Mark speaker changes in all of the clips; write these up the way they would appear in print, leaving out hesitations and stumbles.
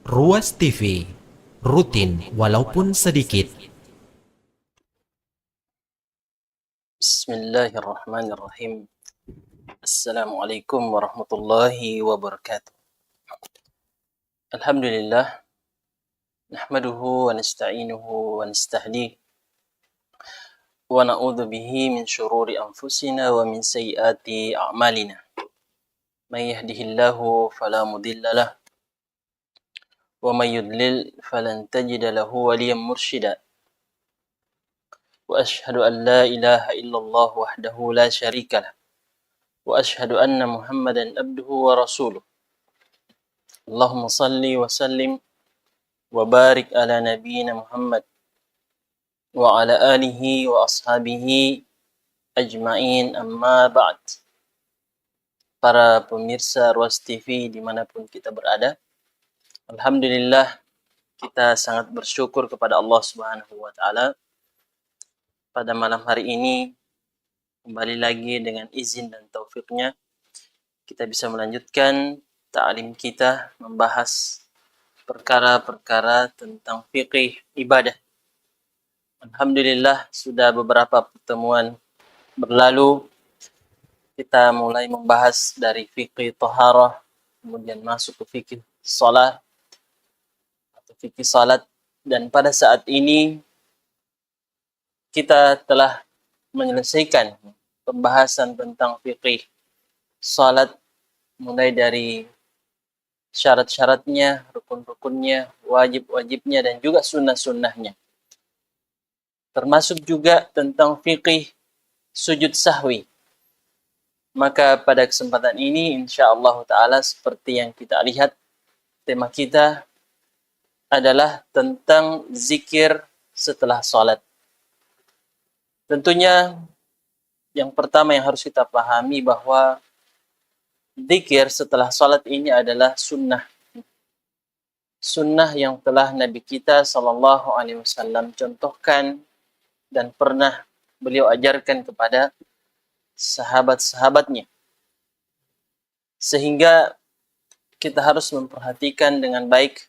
Speaker 1: Ruas TV, rutin walaupun sedikit.
Speaker 2: Bismillahirrahmanirrahim. Assalamualaikum warahmatullahi wabarakatuh. Alhamdulillah, nahmaduhu wa nasta'inuhu wa nastahdihi wa na'udzu bihi min syururi anfusina wa min sayyiati a'malina. May yahdihillahu fala mudilla lah wa may yudlil falan tajida lahu waliyan mursyida. Wa asyhadu an la ilaha illallah wahdahu la syarika lah. Wa asyhadu anna Muhammadan abduhu wa rasuluh. Allahumma salli wa sallim wa barik ala nabiyyina Muhammad wa ala alihi wa ashabihi ajma'in, amma ba'd. Para pemirsa Ruas TV dimanapun kita berada, alhamdulillah kita sangat bersyukur kepada Allah Subhanahu wa Ta'ala. Pada malam hari ini kembali lagi dengan izin dan taufiknya kita bisa melanjutkan ta'lim kita membahas perkara-perkara tentang fikih ibadah. Alhamdulillah sudah beberapa pertemuan berlalu kita mulai membahas dari fikih taharah, kemudian masuk ke fikih salat atau fikih salat, dan pada saat ini kita telah menyelesaikan pembahasan tentang fikih salat mulai dari syarat-syaratnya, rukun-rukunnya, wajib-wajibnya, dan juga sunnah-sunnahnya. Termasuk juga tentang fikih sujud sahwi. Maka pada kesempatan ini insyaallah ta'ala seperti yang kita lihat, tema kita adalah tentang zikir setelah salat. Tentunya yang pertama yang harus kita pahami bahwa zikir setelah salat ini adalah sunnah. Sunnah yang telah Nabi kita SAW contohkan dan pernah beliau ajarkan kepada sahabat-sahabatnya. Sehingga kita harus memperhatikan dengan baik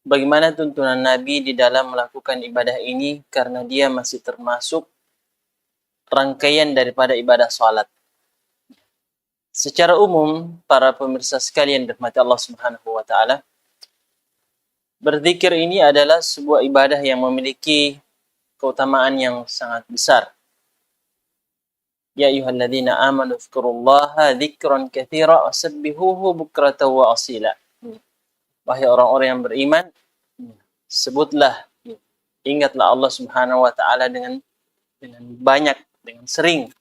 Speaker 2: bagaimana tuntunan Nabi di dalam melakukan ibadah ini, karena dia masih termasuk rangkaian daripada ibadah salat. Secara umum, para pemirsa sekalian dirahmati Allah Subhanahu wa Ta'ala, berzikir ini adalah sebuah ibadah yang memiliki keutamaan yang sangat besar. Ya ayyuhalladzina amanu dzkurullaha dzikran katsira wasabbihuhu bukratan wa asila. Wahai orang-orang yang beriman, sebutlah, ingatlah Allah Subhanahu wa Ta'ala dengan banyak, dengan sering,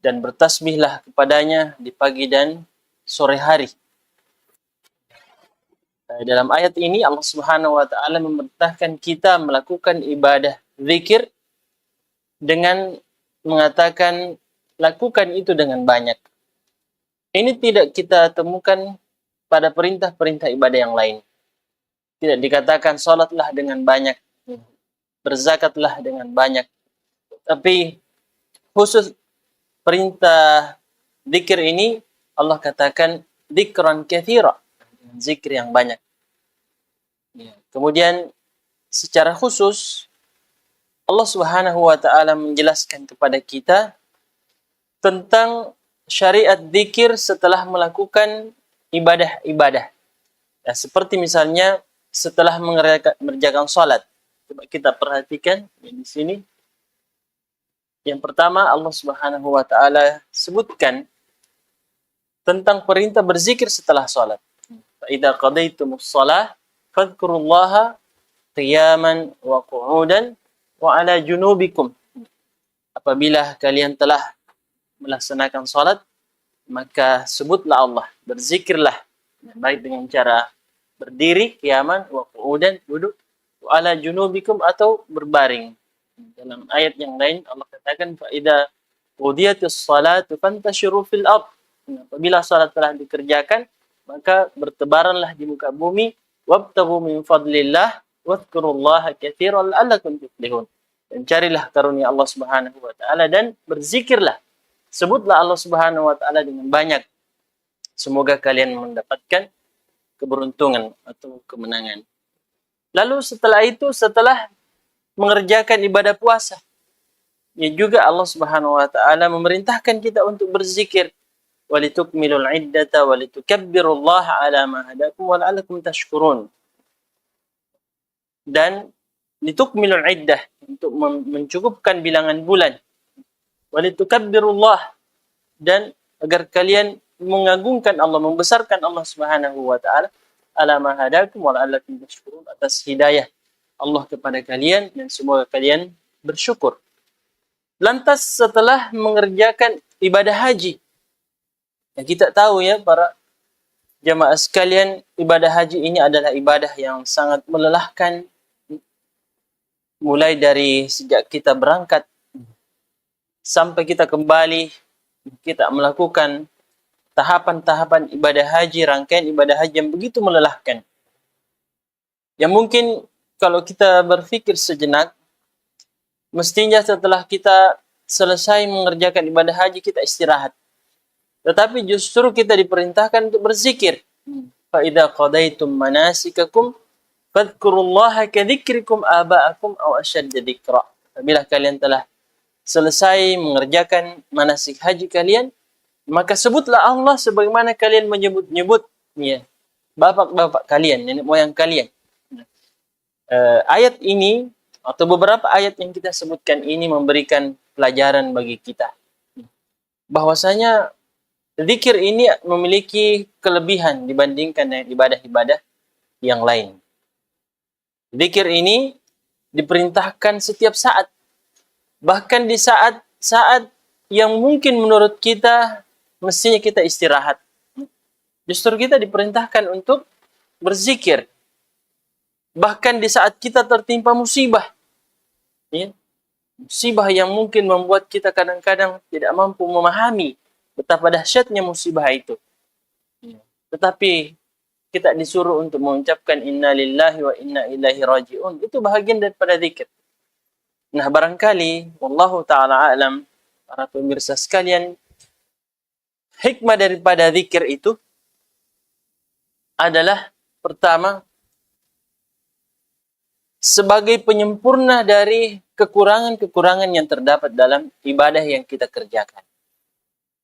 Speaker 2: dan bertasbihlah kepadanya di pagi dan sore hari. Dalam ayat ini Allah Subhanahu wa Ta'ala memerintahkan kita melakukan ibadah zikir dengan mengatakan lakukan itu dengan banyak. Ini tidak kita temukan pada perintah-perintah ibadah yang lain. Tidak dikatakan salatlah dengan banyak, berzakatlah dengan banyak. Tapi khusus perintah zikir ini Allah katakan dzikran katsira, zikir yang banyak. Kemudian secara khusus Allah Subhanahu wa Ta'ala menjelaskan kepada kita tentang syariat zikir setelah melakukan ibadah-ibadah. Ya, seperti misalnya setelah mengerjakan salat. Coba kita perhatikan di sini. Yang pertama Allah Subhanahu wa Ta'ala sebutkan tentang perintah berzikir setelah salat. Fa idza qadaytumus shalah fadhkurullaha qiyaman wa qu'udan wa ala junubikum. Apabila kalian telah melaksanakan salat, maka sebutlah Allah, berzikirlah, baik dengan cara berdiri, qiyaman, wa qu'udan, duduk, wa ala junubikum, atau berbaring. Dalam ayat yang lain Allah katakan fa idza qudiyatis salatu fantashiru fil ard. Apabila salat telah dikerjakan, maka bertebaranlah di muka bumi, wabtaghu min fadlillah wadhkurullaha katsiran la'allakum tuflihun. Dan carilah karunia Allah Subhanahu wa Ta'ala dan berzikirlah. Sebutlah Allah Subhanahu wa Ta'ala dengan banyak. Semoga kalian mendapatkan keberuntungan atau kemenangan. Lalu setelah itu, setelah mengerjakan ibadah puasa, ya juga Allah Subhanahu wa taala memerintahkan kita untuk berzikir, walitukmilul iddata walitukabbirullaha ala ma hadakum wa la'allakum tashkurun. Dan litukmilul iddah, untuk mencukupkan bilangan bulan, walitukabbirullah, dan agar kalian mengagungkan Allah, membesarkan Allah Subhanahu wa taala ala ma hadakum wa la'allakum tashkurun, atas hidayah Allah kepada kalian, dan semoga kalian bersyukur. Lantas setelah mengerjakan ibadah haji, ya kita tahu ya para jamaah sekalian, ibadah haji ini adalah ibadah yang sangat melelahkan, mulai dari sejak kita berangkat sampai kita kembali, kita melakukan tahapan-tahapan ibadah haji, rangkaian ibadah haji yang begitu melelahkan. Yang mungkin kalau kita berpikir sejenak, mestinya setelah kita selesai mengerjakan ibadah haji, kita istirahat. Tetapi justru kita diperintahkan untuk berzikir. فَإِذَا قَضَيْتُمْ مَنَاسِكَكُمْ فَاذْكُرُوا كَذِكْرِكُمْ آبَاءَكُمْ أَوْ أَشَدَّ ذِكْرًا. Apabila kalian telah selesai mengerjakan manasik haji kalian, maka sebutlah Allah sebagaimana kalian menyebut-nyebut ya, bapak-bapak kalian, nenek moyang kalian. Ayat ini atau beberapa ayat yang kita sebutkan ini memberikan pelajaran bagi kita bahwasanya zikir ini memiliki kelebihan dibandingkan dengan ibadah-ibadah yang lain. Zikir ini diperintahkan setiap saat, bahkan di saat-saat yang mungkin menurut kita mestinya kita istirahat. Justru kita diperintahkan untuk berzikir. Bahkan di saat kita tertimpa musibah. Ya, musibah yang mungkin membuat kita kadang-kadang tidak mampu memahami betapa dahsyatnya musibah itu. Tetapi kita disuruh untuk mengucapkan inna lillahi wa inna ilaihi raji'un. Itu bahagian daripada zikir. Nah, barangkali wallahu ta'ala a'lam, para pemirsa sekalian, hikmah daripada zikir itu adalah pertama, sebagai penyempurna dari kekurangan-kekurangan yang terdapat dalam ibadah yang kita kerjakan.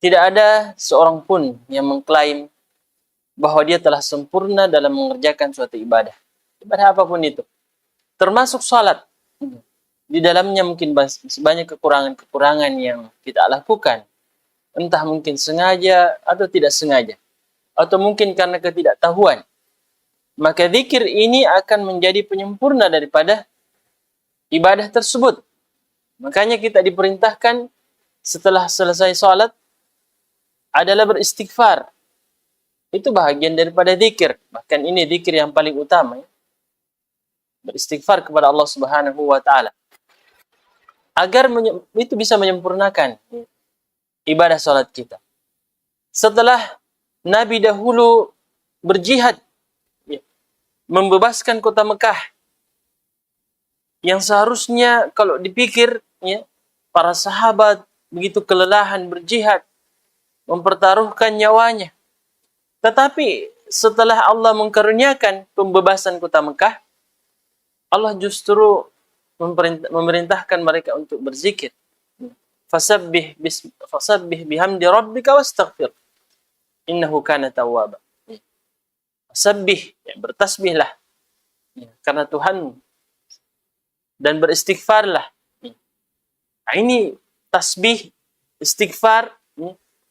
Speaker 2: Tidak ada seorang pun yang mengklaim bahwa dia telah sempurna dalam mengerjakan suatu ibadah. Ibadah apapun itu. Termasuk salat. Di dalamnya mungkin banyak kekurangan-kekurangan yang kita lakukan. Entah mungkin sengaja atau tidak sengaja. Atau mungkin karena ketidaktahuan. Maka zikir ini akan menjadi penyempurna daripada ibadah tersebut. Makanya kita diperintahkan setelah selesai salat adalah beristighfar. Itu bahagian daripada zikir. Bahkan ini zikir yang paling utama. Beristighfar kepada Allah Subhanahu wa taala. Agar itu bisa menyempurnakan ibadah salat kita. Setelah Nabi dahulu berjihad, membebaskan kota Mekah, yang seharusnya kalau dipikir ya, para sahabat begitu kelelahan berjihad, mempertaruhkan nyawanya. Tetapi setelah Allah mengkaruniakan pembebasan kota Mekah, Allah justru memerintahkan mereka untuk berzikir. Fasabbih bihamdi rabbika wastaghfir innahu kana tawwaba. Sabbih, ya, bertasbihlah ya, karena Tuhan, dan beristighfarlah. Nah, ini tasbih, istighfar,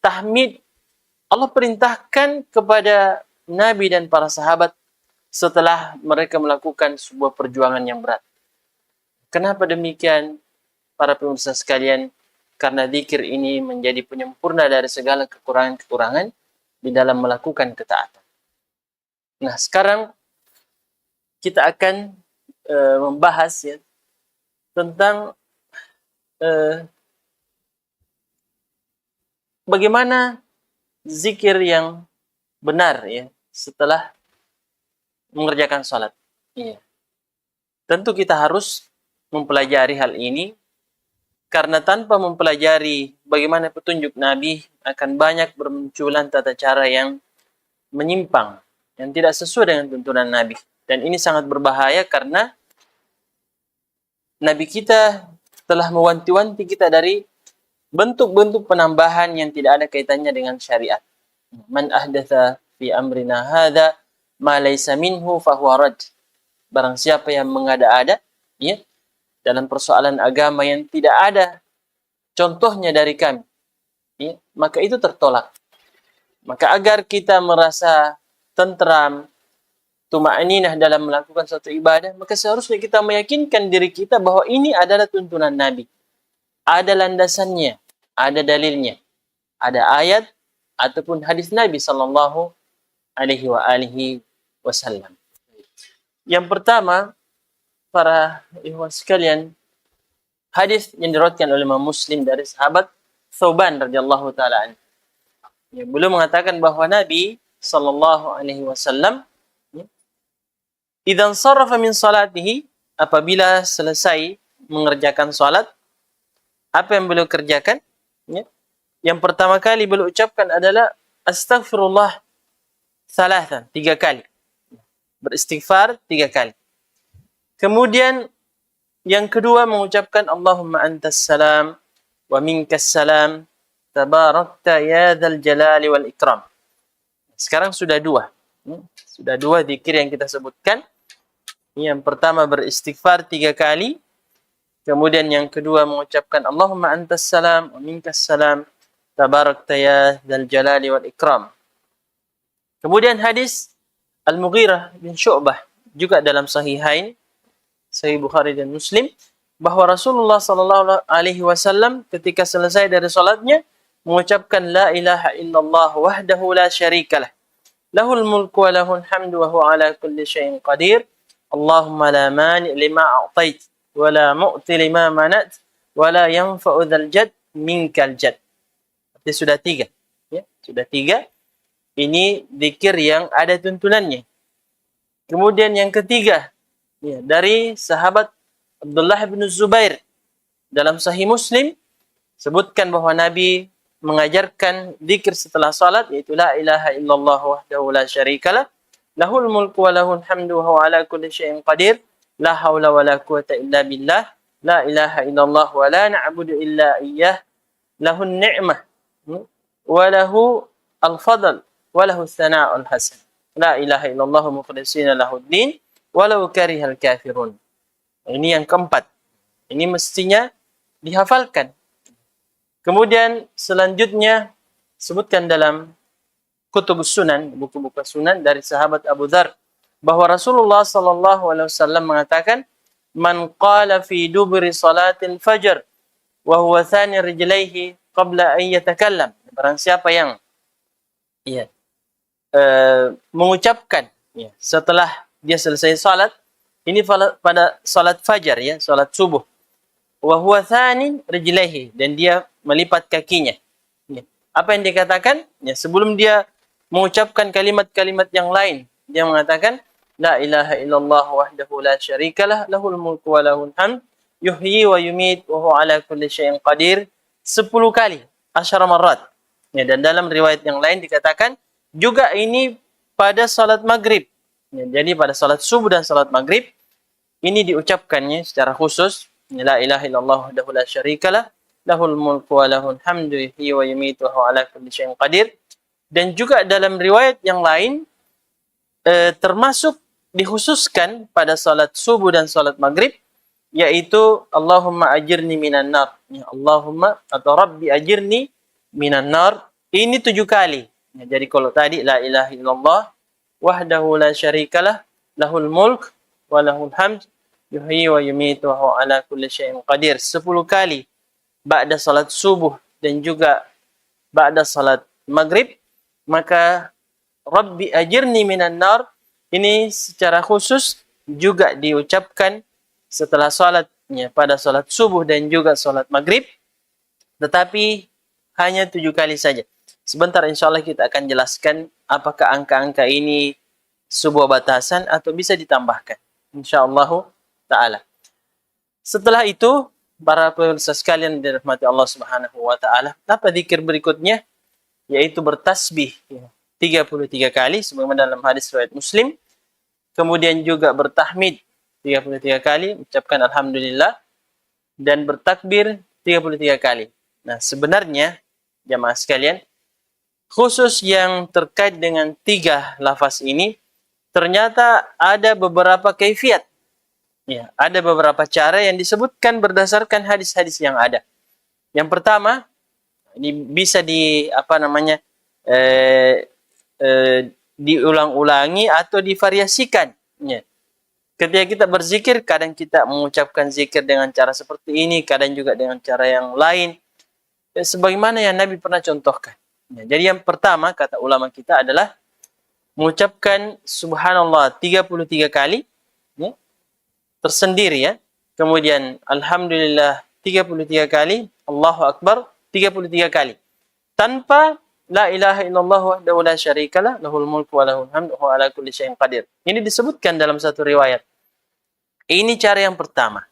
Speaker 2: tahmid Allah perintahkan kepada Nabi dan para sahabat setelah mereka melakukan sebuah perjuangan yang berat. Kenapa demikian, para pemirsa sekalian? Karena zikir ini menjadi penyempurna dari segala kekurangan-kekurangan di dalam melakukan ketaatan. Nah, sekarang kita akan membahas ya, tentang bagaimana zikir yang benar ya setelah mengerjakan salat. Iya. Tentu kita harus mempelajari hal ini, karena tanpa mempelajari bagaimana petunjuk Nabi akan banyak bermunculan tata cara yang menyimpang yang tidak sesuai dengan tuntunan Nabi. Dan ini sangat berbahaya karena Nabi kita telah mewanti-wanti kita dari bentuk-bentuk penambahan yang tidak ada kaitannya dengan syariat. Man ahdatha fi amrina hadza ma laysa minhu fahuwa rad. Barang siapa yang mengada-ada ya dalam persoalan agama yang tidak ada contohnya dari kami, ya, maka itu tertolak. Maka agar kita merasa tentram, tuma'aninah dalam melakukan suatu ibadah, maka seharusnya kita meyakinkan diri kita bahwa ini adalah tuntunan Nabi. Ada landasannya, ada dalilnya, ada ayat ataupun hadis Nabi sallallahu alaihi wasallam. Yang pertama, para ikhwan sekalian, hadis yang diriwayatkan oleh Imam Muslim dari sahabat Thauban radhiyallahu taala anhu. Ya, beliau mengatakan bahwa Nabi sallallahu alaihi wasallam idzan sarafa min salatihi, apabila selesai mengerjakan salat, apa yang beliau kerjakan? Ya. Yang pertama kali beliau ucapkan adalah astaghfirullah salatan, 3 kali. Beristighfar 3 kali. Kemudian yang kedua mengucapkan Allahumma antas salam wa minkas salam tabarakta ya dzal jalali wal ikram. Sekarang sudah 2. Sudah 2 zikir yang kita sebutkan. Yang pertama beristighfar 3 kali. Kemudian yang kedua mengucapkan Allahumma antas salam wa minkas salam tabarakta ya dzal jalali wal ikram. Kemudian hadis Al-Mughirah bin Syu'bah juga dalam Sahihain, Sahih Bukhari dan Muslim, bahwa Rasulullah sallallahu alaihi wasallam ketika selesai dari salatnya mengucapkan la ilaha illallah wahdahu la syarikalah, lahul mulku wa lahul hamdu wa huwa ala kulli syai'in qadir. Allahumma la mani' lima a'tait wa la mu'ti lima manat wa la yanfa'u dzal jad minkal jad. Berarti sudah 3. Ya, sudah 3. Ini zikir yang ada tuntunannya. Kemudian yang ketiga, ya, dari sahabat Abdullah bin Zubair dalam Sahih Muslim sebutkan bahwa Nabi mengajarkan zikir setelah salat, yaitu la ilaha illallah wahdahu la syarikalah, lahul mulku wa lahul hamdu wa huwa ala kulli syai'in qadir, la haula wa la quwata illa billah, la ilaha illallah wa la na'budu illa iyyah, lahun ni'mah wa lahu al-fadl wa lahu thana'ul hasan, la ilaha illallah mukhlishina lahuddin walau karihal kafirun. Ini yang keempat. Ini mestinya dihafalkan. Kemudian selanjutnya sebutkan dalam Kutubus Sunan, buku-buku sunan dari sahabat Abu Dzar, bahwa Rasulullah sallallahu alaihi wasallam mengatakan, "Man qala fi dubri salatil fajr wa huwa thani rijlaihi qabla an yatakallam." Barang siapa yang mengucapkan setelah dia selesai salat, ini pada salat fajar, ya, salat subuh. Wa huwa thanin rijlaihi, dan dia melipat kakinya. Ya. Apa yang dikatakan? Ya, sebelum dia mengucapkan kalimat-kalimat yang lain, dia mengatakan la ilaha illallah wahdahu la syarikalah, lahul mulku wa lahul hamd, yuhyi wa yumit wa huwa ala kulli syai'in qadir, 10 kali, 10 marrat. Ya, dan dalam riwayat yang lain dikatakan juga ini pada salat maghrib. Ya, jadi pada salat subuh dan salat maghrib ini diucapkannya secara khusus, la ilaha illallah wahdahu la syarikalah, lahul mulku wa lahul hamdu yuhyi wa yumiitu wa huwa ala kulli syai'in qadir. Dan juga dalam riwayat yang lain termasuk dikhususkan pada salat subuh dan salat maghrib, yaitu Allahumma ajirni minan nar. Ya, Allahumma atau Rabbi ajirni minan nar. Ini 7 kali. Ya, jadi kalau tadi la ilaha illallah wahdahu la syarikalah, lahul mulk wa lahul hamd yuhyi wa yumiitu wa huwa ala kulli syai'in qadir, 10 kali ba'da salat subuh dan juga ba'da salat maghrib, maka Rabbi ajirni minan nar ini secara khusus juga diucapkan setelah salatnya pada salat subuh dan juga salat maghrib, tetapi hanya 7 kali saja. Sebentar insyaAllah kita akan jelaskan apakah angka-angka ini sebuah batasan atau bisa ditambahkan, insyaallah ta'ala. Setelah itu, para pemirsa sekalian dirahmati Allah Subhanahu wa ta'ala, apa zikir berikutnya? Yaitu bertasbih. 33 kali sebagaimana dalam hadis riwayat Muslim. Kemudian juga bertahmid 33 kali, ucapkan alhamdulillah, dan bertakbir 33 kali. Nah, sebenarnya jamaah sekalian, khusus yang terkait dengan 3 lafaz ini, ternyata ada beberapa kaifiat. Ya, ada beberapa cara yang disebutkan berdasarkan hadis-hadis yang ada. Yang pertama, ini bisa eh, diulang-ulangi atau divariasikan. Ya. Ketika kita berzikir, kadang kita mengucapkan zikir dengan cara seperti ini, kadang juga dengan cara yang lain. Ya, sebagaimana yang Nabi pernah contohkan. Ya, jadi yang pertama, kata ulama kita adalah mengucapkan subhanallah 33 kali, ya, tersendiri ya. Kemudian alhamdulillah 33 kali, Allahu Akbar 33 kali. Tanpa la ilaha illallah wahdahu la syarikalah, lahul mulku wa lahul hamdu wa ala kulli syai'in qadir. Ini disebutkan dalam satu riwayat. Ini cara yang pertama.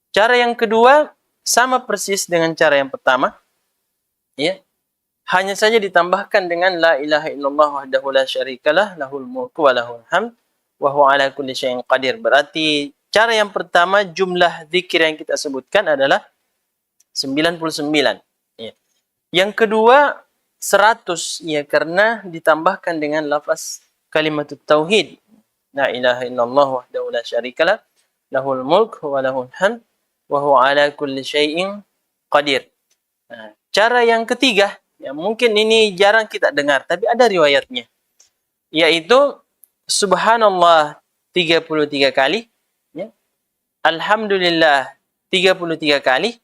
Speaker 2: Cara yang kedua sama persis dengan cara yang pertama. Ya. Hanya saja ditambahkan dengan la ilaha illallah wahdahu la syarikalah, lahul mulku wa lahul hamd wa huwa ala kulli syai'in qadir. Berarti cara yang pertama, jumlah zikir yang kita sebutkan adalah 99. Ya. Yang kedua 100, ya, karena ditambahkan dengan lafaz kalimatut tauhid. La ilaha illallah wahdahu la syarikalah, lahul mulk wa lahul hamd wa huwa ala kulli syai'in qadir. Nah, cara yang ketiga, ya mungkin ini jarang kita dengar, tapi ada riwayatnya, yaitu subhanallah 33 kali, ya, alhamdulillah 33 kali,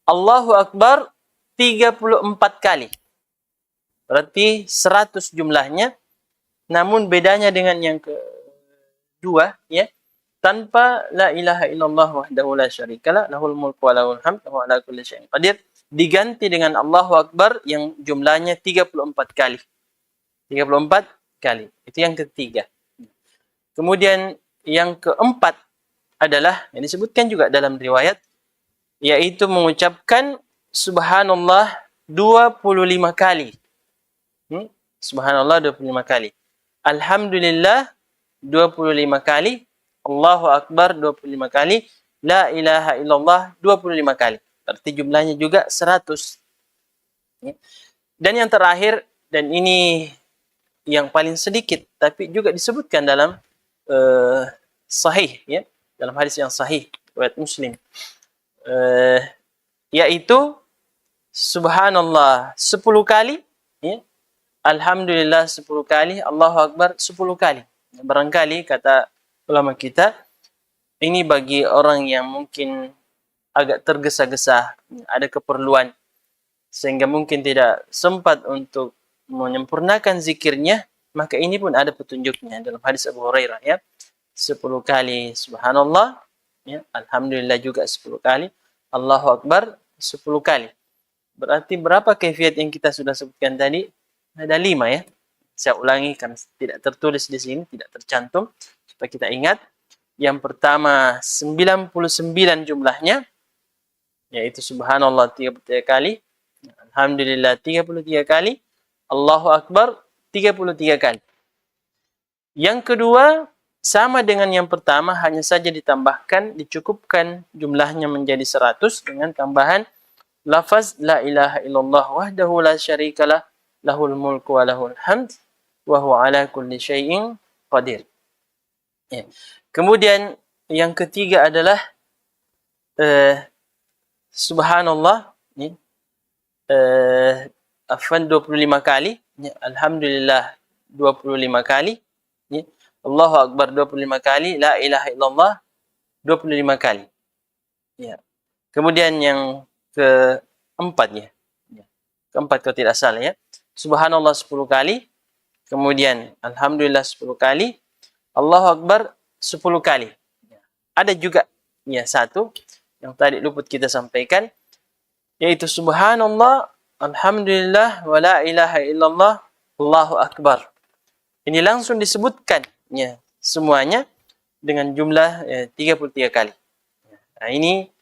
Speaker 2: Allahu Akbar 34 kali. Berarti 100 jumlahnya, namun bedanya dengan yang kedua, ya, tanpa la ilaha illallah wahdahu la syarikalah, lahul mulku wa lahul hamd wa ala kulli syai'in qadir, diganti dengan Allahu Akbar yang jumlahnya 34 kali. 34 kali. Itu yang ketiga. Kemudian yang keempat adalah, yang disebutkan juga dalam riwayat, yaitu mengucapkan subhanallah 25 kali. Subhanallah 25 kali. Alhamdulillah 25 kali. Allahu Akbar 25 kali. La ilaha illallah 25 kali. Berarti jumlahnya juga 100. Dan yang terakhir, dan ini yang paling sedikit, tapi juga disebutkan dalam sahih, ya, dalam hadis yang sahih riwayat Muslim, yaitu subhanallah 10 kali, ya, alhamdulillah 10 kali, Allahu Akbar 10 kali. Barangkali kata ulama kita, ini bagi orang yang mungkin agak tergesa-gesa, ada keperluan, sehingga mungkin tidak sempat untuk menyempurnakan zikirnya, maka ini pun ada petunjuknya dalam hadis Abu Hurairah, ya. 10 kali subhanallah, ya, alhamdulillah juga 10 kali, Allahu Akbar 10 kali. Berarti berapa kaifiat yang kita sudah sebutkan tadi? Ada 5, ya. Saya ulangi karena tidak tertulis di sini, tidak tercantum, supaya kita ingat. Yang pertama 99 jumlahnya, yaitu subhanallah 33 kali, alhamdulillah 33 kali, Allahu Akbar 33 kali. Yang kedua sama dengan yang pertama, hanya saja ditambahkan, dicukupkan jumlahnya menjadi 100 dengan tambahan lafaz la ilaha illallah wahdahu la syarikalah, lahul mulku wa lahul hamd wa huwa ala kulli syai'in qadir. Ya. Kemudian yang ketiga adalah subhanallah, ya, 25 kali, ya, alhamdulillah 25 kali, ya, Allahu Akbar 25 kali, la ilaha illallah 25 kali. Ya. Kemudian yang keempat, ya. Keempat kalau tidak salah, ya. Subhanallah 10 kali, kemudian alhamdulillah 10 kali, Allahu Akbar 10 kali. Ya. Ada juga, ya, satu yang tadi luput kita sampaikan, yaitu subhanallah, alhamdulillah, wa la ilaha illallah, Allahu Akbar. Ini langsung disebutkan, ya, semuanya dengan jumlah 33 kali. Nah, ini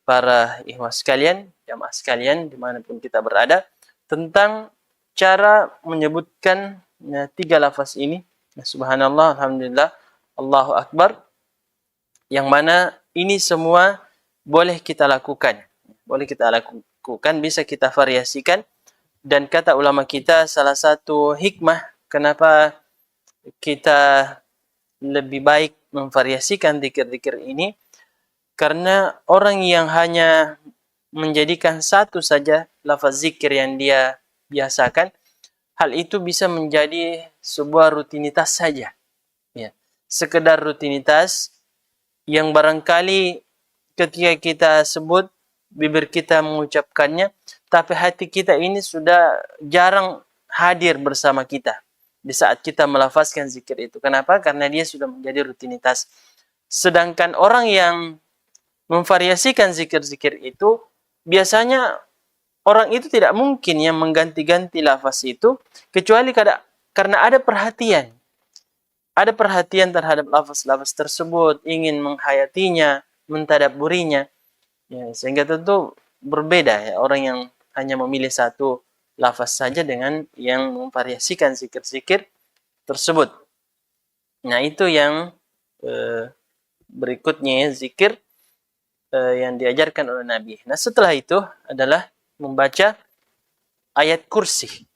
Speaker 2: para ikhwah sekalian, jamaah sekalian, dimanapun kita berada, tentang cara menyebutkan 3 lafaz ini, subhanallah, alhamdulillah, Allahu akbar, yang mana ini semua boleh kita lakukan. Boleh kita lakukan, bisa kita variasikan. Dan kata ulama kita, salah satu hikmah kenapa kita lebih baik memvariasikan zikir-zikir ini, karena orang yang hanya menjadikan satu saja lafaz zikir yang dia biasakan, hal itu bisa menjadi sebuah rutinitas saja. Ya. Sekedar rutinitas yang barangkali ketika kita sebut, bibir kita mengucapkannya, tapi hati kita ini sudah jarang hadir bersama kita di saat kita melafazkan zikir itu. Kenapa? Karena dia sudah menjadi rutinitas. Sedangkan orang yang memvariasikan zikir-zikir itu, biasanya orang itu tidak mungkin yang mengganti-ganti lafaz itu, kecuali karena ada perhatian. Ada perhatian terhadap lafaz-lafaz tersebut, ingin menghayatinya, mentadabburinya. Ya, sehingga tentu berbeda ya orang yang hanya memilih satu lafaz saja dengan yang memvariasikan zikir-zikir tersebut. Nah, itu yang berikutnya ya, zikir yang diajarkan oleh Nabi. Nah, setelah itu adalah membaca ayat kursi.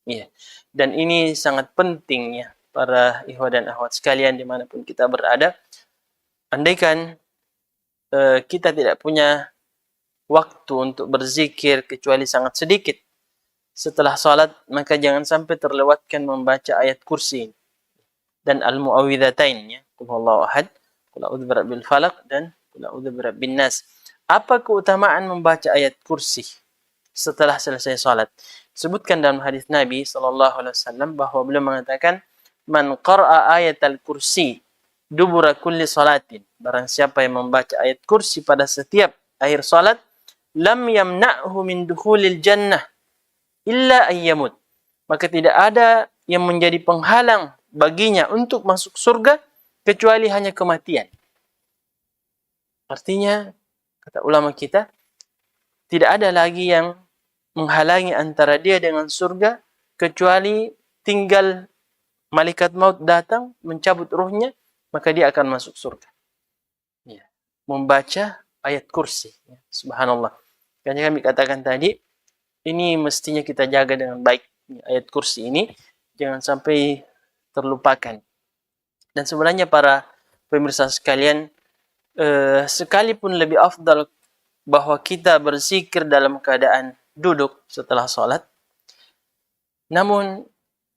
Speaker 2: Ya. Dan ini sangat penting ya, para ikhwah dan akhwat sekalian dimanapun kita berada. Andaikan kita tidak punya waktu untuk berzikir kecuali sangat sedikit setelah salat, maka jangan sampai terlewatkan membaca ayat kursi dan al-muawwidzatain ya, qul huwallahu ahad, qul a'udzu birabbil falaq, dan qul a'udzu birabbin nas. Apa keutamaan membaca ayat kursi setelah selesai salat? Sebutkan dalam hadis Nabi sallallahu alaihi wasallam bahwa beliau mengatakan, man qara'a ayatal kursi dubura kulli salatin, barang siapa yang membaca ayat kursi pada setiap akhir salat, lam yamna'hu min dukhulil jannah illa ayyamut, maka tidak ada yang menjadi penghalang baginya untuk masuk surga kecuali hanya kematian. Artinya, kata ulama kita, tidak ada lagi yang menghalangi antara dia dengan surga kecuali tinggal malaikat maut datang mencabut ruhnya, maka dia akan masuk surga. Ya. Membaca ayat kursi. Ya. Subhanallah. Karena kami katakan tadi, ini mestinya kita jaga dengan baik. Ayat kursi ini jangan sampai terlupakan. Dan sebenarnya para pemirsa sekalian, sekalipun lebih afdal bahwa kita berzikir dalam keadaan duduk setelah sholat, namun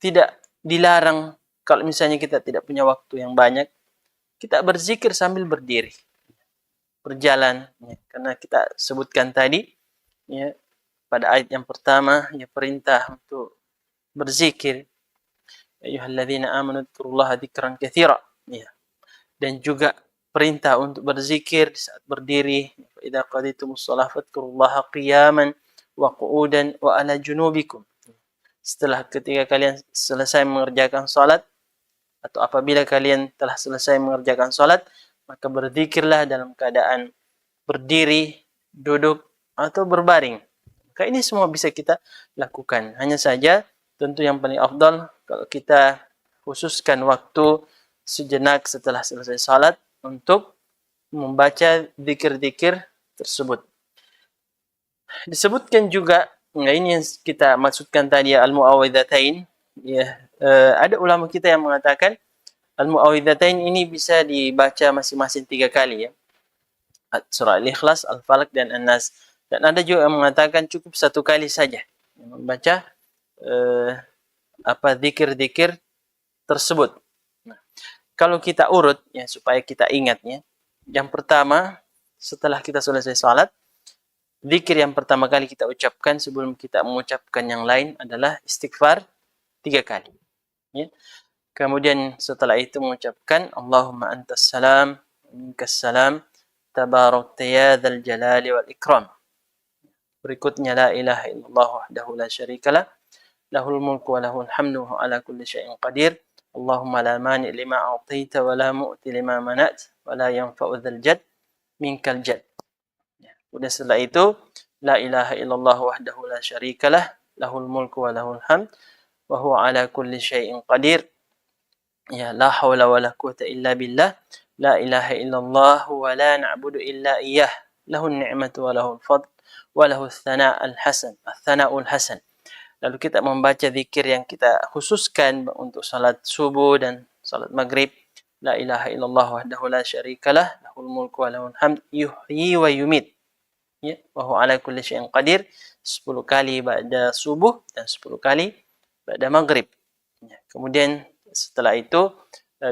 Speaker 2: tidak dilarang kalau misalnya kita tidak punya waktu yang banyak, kita berzikir sambil berdiri, berjalan, ya. Karena kita sebutkan tadi ya, pada ayat yang pertama ya, perintah untuk berzikir, ayyuhalladzina amanu dzkurullaha dzikran katsira, ya. Dan juga perintah untuk berzikir di saat berdiri, idza qadaytumus shalah fadhkurullaha qiyaman wa qu'udan wa ala junubikum. Setelah ketika kalian selesai mengerjakan salat, atau apabila kalian telah selesai mengerjakan salat, maka berzikirlah dalam keadaan berdiri, duduk, atau berbaring. Maka ini semua bisa kita lakukan. Hanya saja tentu yang paling afdal kalau kita khususkan waktu sejenak setelah selesai salat untuk membaca zikir-zikir tersebut. Disebutkan juga, nah ini yang kita maksudkan tadi, al-muawwidzatain. Ya, ada ulama kita yang mengatakan al-muawwidzatain ini bisa dibaca masing-masing 3 kali ya. Surah Al-Ikhlas, Al-Falaq, dan An-Nas. Dan ada juga yang mengatakan cukup 1 kali saja membaca zikir-zikir tersebut. Nah, kalau kita urut ya supaya kita ingatnya, yang pertama setelah kita selesai salat, zikir yang pertama kali kita ucapkan sebelum kita mengucapkan yang lain adalah istighfar 3 kali. Ya. Kemudian setelah itu mengucapkan Allahumma antas salam, minkas salam, tabarakta ya dzal jalali wal ikram. Berikutnya la ilaha illallah wahdahu la syarikalah, lahul mulku wa lahul hamdu wa ala kulli syai'in qadir. Allahumma la mani' lima a'taita wa la mu'ti lima manat wa la yanfa'u dzal jad minkal jad. Kemudian setelah itu la ilaha illallah wahdahu la syarikalah, lahul mulku wa lahul hamd wa huwa ala kulli syai'in qadir. Ya, la haula wa la quwwata illa billah, la ilaha illallah wa la na'budu illa iyyah, lahun ni'matu wa lahul fadl wa lahul thana'ul hasan. Lalu kita membaca zikir yang kita khususkan untuk salat subuh dan salat maghrib. La ilaha illallah wahdahu la syarikalah, lahul mulku wa lahul hamd, yuhyi wa yumit. Ya, wa huwa ala kulli syai'in qadir. 10 kali pada subuh dan 10 kali pada maghrib. Ya, kemudian setelah itu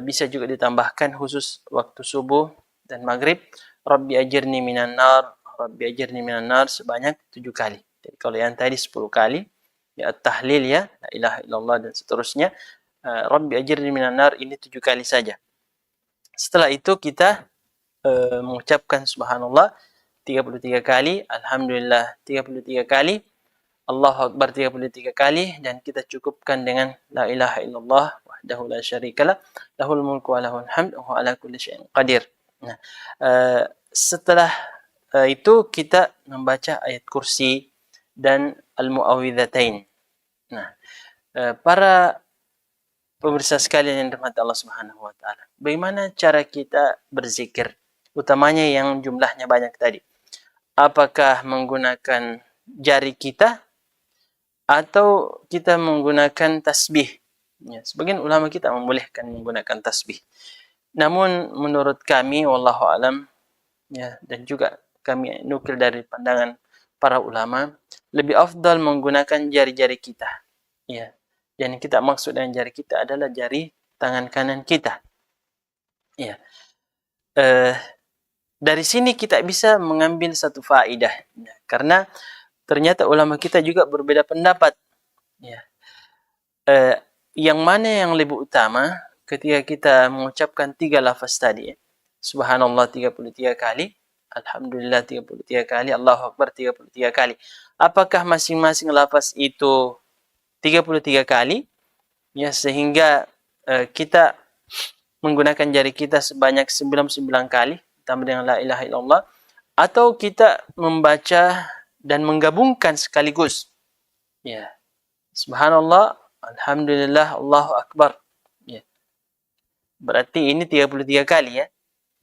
Speaker 2: bisa juga ditambahkan khusus waktu subuh dan maghrib. Rabbi ajirni minan nar, Rabbi ajirni minan nar sebanyak 7 kali. Jadi kalau yang tadi 10 kali, ya tahlil ya, la ilaha illallah dan seterusnya. Rabbi ajirni minan nar ini 7 kali saja. Setelah itu kita mengucapkan subhanallah 33 kali, alhamdulillah 33 kali, Allahu Akbar 33 kali, dan kita cukupkan dengan la ilaha illallah wahdahu la syarikalah, lahul mulku wa lahul hamd wa huwa ala kulli syai'in qadir. Nah, setelah itu kita membaca ayat kursi dan al-mu'awwidzatain. Nah, para pemirsa sekalian yang dirahmati Allah Subhanahu wa taala, bagaimana cara kita berzikir, utamanya yang jumlahnya banyak tadi? Apakah menggunakan jari kita atau kita menggunakan tasbih? Ya, sebagian ulama kita membolehkan menggunakan tasbih. Namun menurut kami wallahu alam, ya, dan juga kami nukil dari pandangan para ulama, lebih afdal menggunakan jari-jari kita. Ya. Yang kita maksud dengan jari kita adalah jari tangan kanan kita. Ya. Dari sini kita bisa mengambil satu faedah, ya, karena ternyata ulama kita juga berbeda pendapat. Ya. Yang mana yang lebih utama ketika kita mengucapkan 3 lafaz tadi, ya. Subhanallah 33 kali, alhamdulillah 33 kali, Allahu Akbar 33 kali. Apakah masing-masing lafaz itu 33 kali? Ya, sehingga kita menggunakan jari kita sebanyak 99 kali ditambah dengan la ilaha illallah, atau kita membaca dan menggabungkan sekaligus. Ya. Subhanallah, alhamdulillah, Allahu Akbar. Ya. Berarti ini 33 kali ya.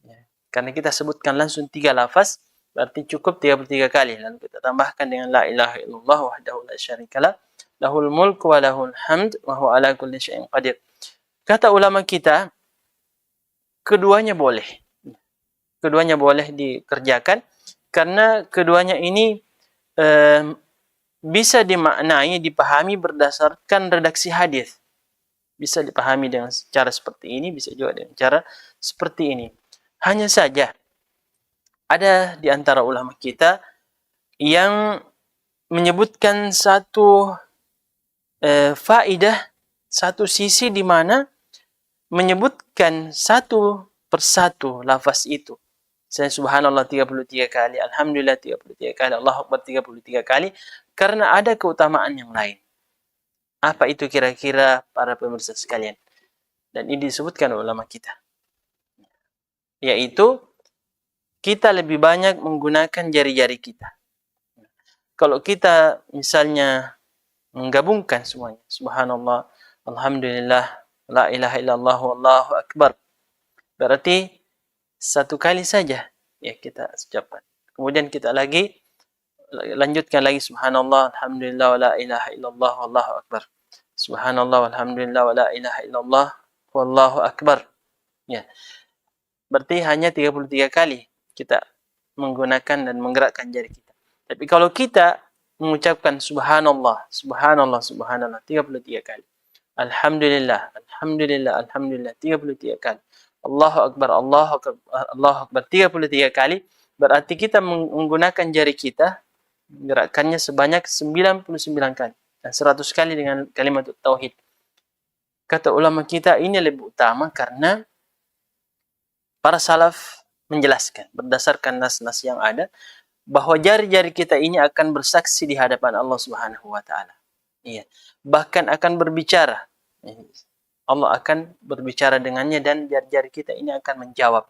Speaker 2: Ya. Karena kita sebutkan langsung 3 lafaz, berarti cukup 33 kali. Lalu kita tambahkan dengan la ilaha illallah wahdahu la syarikalah, lahul mulku wa lahul hamd wa huwa ala kulli syai'in qadir. Kata ulama kita, keduanya boleh. Keduanya boleh dikerjakan karena keduanya ini bisa dimaknai, dipahami berdasarkan redaksi hadis. Bisa dipahami dengan cara seperti ini, bisa juga dengan cara seperti ini. Hanya saja ada di antara ulama kita yang menyebutkan satu faedah, satu sisi di mana menyebutkan satu persatu lafaz itu. Saya subhanallah 33 kali, alhamdulillah 33 kali, Allahu Akbar 33 kali, karena ada keutamaan yang lain. Apa itu kira-kira para pemirsa sekalian? Dan ini disebutkan oleh ulama kita. Yaitu, kita lebih banyak menggunakan jari-jari kita. Kalau kita misalnya menggabungkan semuanya, subhanallah, alhamdulillah, la ilaha illallah, wallahu akbar, berarti satu kali saja ya kita ucapkan. Kemudian kita lanjutkan lagi subhanallah, alhamdulillah, wa la ilaha illallah, wallahu akbar. Subhanallah, walhamdulillah, wa la ilaha illallah, wallahu akbar. Ya. Berarti hanya 33 kali kita menggunakan dan menggerakkan jari kita. Tapi kalau kita mengucapkan subhanallah, subhanallah, subhanallah 33 kali. Alhamdulillah, alhamdulillah, alhamdulillah 33 kali. Allahu Akbar, Allahu Akbar, Allahu Akbar 33 kali. Berarti kita menggunakan jari kita, gerakannya sebanyak 99 kali. Dan 100 kali dengan kalimat tauhid. Kata ulama kita ini lebih utama karena para salaf menjelaskan berdasarkan nas-nas yang ada bahwa jari-jari kita ini akan bersaksi di hadapan Allah Subhanahu wa taala. Iya. Bahkan akan berbicara. Allah akan berbicara dengannya dan jari-jari kita ini akan menjawab.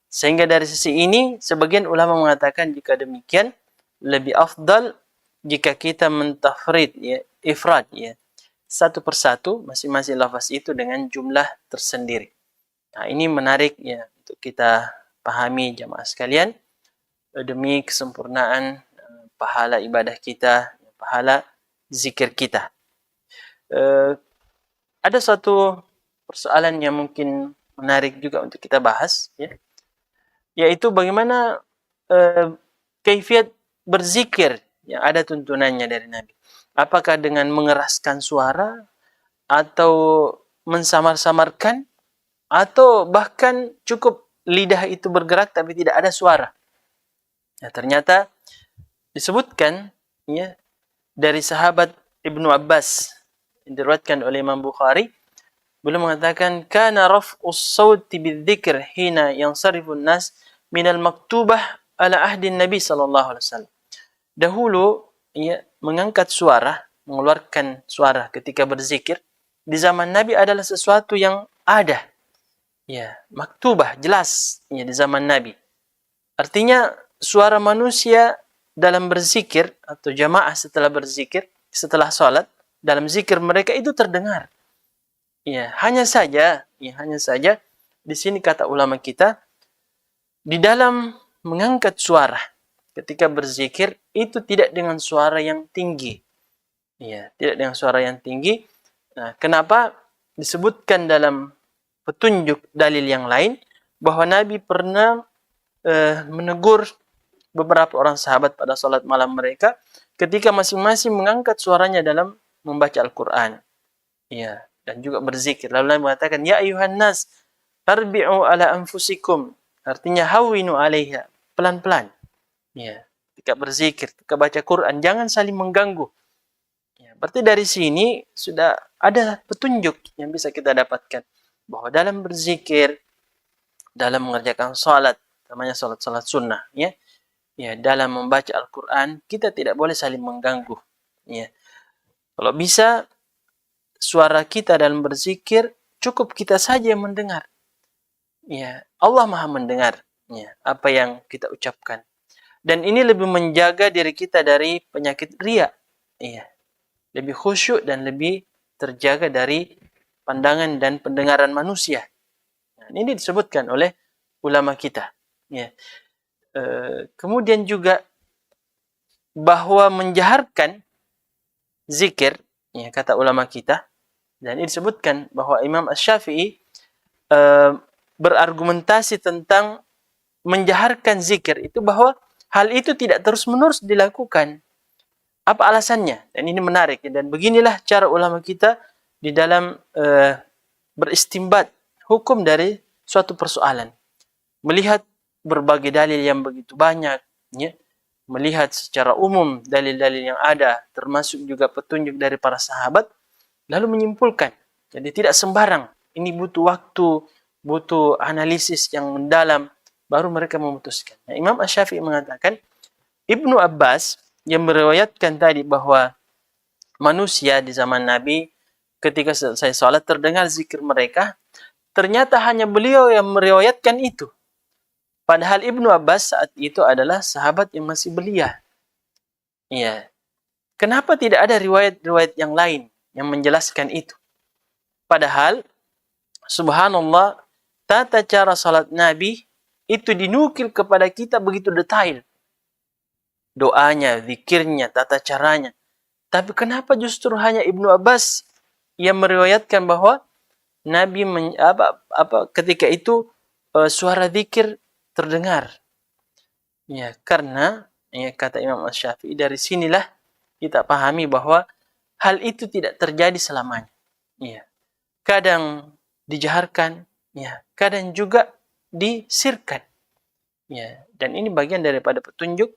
Speaker 2: Sehingga dari sisi ini sebagian ulama mengatakan jika demikian lebih afdal jika kita mentafrid, ya, ifrad, ya, satu persatu masing-masing lafaz itu dengan jumlah tersendiri. Nah, ini menarik ya untuk kita pahami jamaah sekalian, demi kesempurnaan pahala ibadah kita, pahala zikir kita. Ada satu persoalan yang mungkin menarik juga untuk kita bahas, ya, yaitu bagaimana kaifiat berzikir yang ada tuntunannya dari Nabi. Apakah dengan mengeraskan suara, atau mensamar-samarkan, atau bahkan cukup lidah itu bergerak tapi tidak ada suara. Nah, ternyata disebutkan, ya, dari sahabat Ibnu Abbas yang diriwayatkan oleh Imam Bukhari, beliau mengatakan kana raf'us sauti bidzikr hina yansarifun nas minal maktubah ala ahdin Nabi sallallahu alaihi wasallam. Dahulu, ya, mengangkat suara, mengeluarkan suara ketika berzikir di zaman Nabi adalah sesuatu yang ada, ya, maktubah, jelas, ya, di zaman Nabi. Artinya suara manusia dalam berzikir atau jamaah setelah berzikir, setelah sholat, dalam zikir mereka itu terdengar. Ya, hanya saja di sini kata ulama kita, di dalam mengangkat suara ketika berzikir itu tidak dengan suara yang tinggi. Ya, tidak dengan suara yang tinggi. Nah, kenapa? Disebutkan dalam petunjuk dalil yang lain bahwa Nabi pernah menegur beberapa orang sahabat pada salat malam mereka ketika masing-masing mengangkat suaranya dalam membaca Al-Quran, ya, dan juga berzikir. Lalu Nabi mengatakan, ya ayuhan nas, arbi'u ala anfusikum. Artinya hawinu alaiha, pelan-pelan. Ya, ketika berzikir, ketika baca Quran, jangan saling mengganggu. Ya, berarti dari sini sudah ada petunjuk yang bisa kita dapatkan bahwa dalam berzikir, dalam mengerjakan salat, namanya salat sunnah, ya, ya, dalam membaca Al-Quran kita tidak boleh saling mengganggu. Ya, kalau bisa suara kita dalam berzikir cukup kita saja yang mendengar. Ya, Allah Maha mendengar, ya, apa yang kita ucapkan. Dan ini lebih menjaga diri kita dari penyakit riya. Ya, lebih khusyuk dan lebih terjaga dari pandangan dan pendengaran manusia. Nah, ini disebutkan oleh ulama kita. Ya. Kemudian juga bahwa menjaharkan zikir, ya, kata ulama kita, dan ini disebutkan bahwa Imam Asy-Syafi'i berargumentasi tentang menjaharkan zikir itu bahwa hal itu tidak terus-menerus dilakukan. Apa alasannya? Dan ini menarik. Dan beginilah cara ulama kita di dalam beristimbat hukum dari suatu persoalan. Melihat berbagai dalil yang begitu banyak, ya, melihat secara umum dalil-dalil yang ada, termasuk juga petunjuk dari para sahabat, lalu menyimpulkan. Jadi tidak sembarang. Ini butuh waktu, butuh analisis yang mendalam, baru mereka memutuskan. Nah, Imam Asy-Syafi'i mengatakan, Ibnu Abbas yang meriwayatkan tadi bahwa manusia di zaman Nabi ketika selesai sholat terdengar zikir mereka, ternyata hanya beliau yang meriwayatkan itu. Padahal Ibnu Abbas saat itu adalah sahabat yang masih belia. Ya. Kenapa tidak ada riwayat-riwayat yang lain yang menjelaskan itu? Padahal, subhanallah, tata cara salat Nabi itu dinukil kepada kita begitu detail. Doanya, zikirnya, tata caranya. Tapi kenapa justru hanya Ibnu Abbas yang meriwayatkan bahwa Nabi ketika itu suara zikir terdengar? Ya, karena, ya, kata Imam Asy-Syafi'i, dari sinilah kita pahami bahwa hal itu tidak terjadi selamanya. Ya. Kadang dijaharkan, ya, kadang juga disirkan. Ya, dan ini bagian daripada petunjuk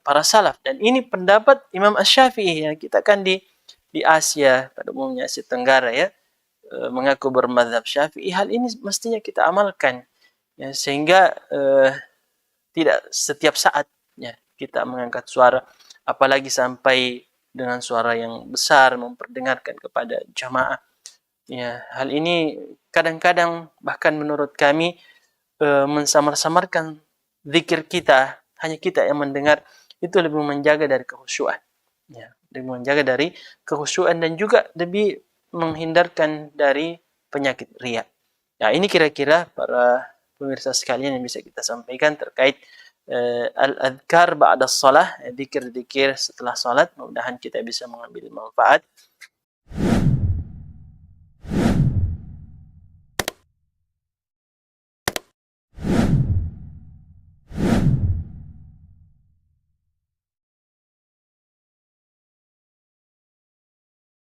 Speaker 2: para salaf, dan ini pendapat Imam Asy-Syafi'i. Ya, kita kan di Asia, pada umumnya Asia Tenggara, ya, mengaku bermadzhab Syafi'i. Hal ini mestinya kita amalkan, ya, sehingga tidak setiap saat, ya, kita mengangkat suara, apalagi sampai dengan suara yang besar memperdengarkan kepada jamaah. Ya, hal ini kadang-kadang bahkan menurut kami mensamar-samarkan zikir kita, hanya kita yang mendengar, itu lebih menjaga dari kekhusyuan. Ya, lebih menjaga dari kekhusyuan dan juga lebih menghindarkan dari penyakit riya. Nah, ini kira-kira para pemirsa sekalian yang bisa kita sampaikan terkait al-adhkar ba'da shalah, zikir-zikir setelah salat. Mudah-mudahan kita bisa mengambil manfaat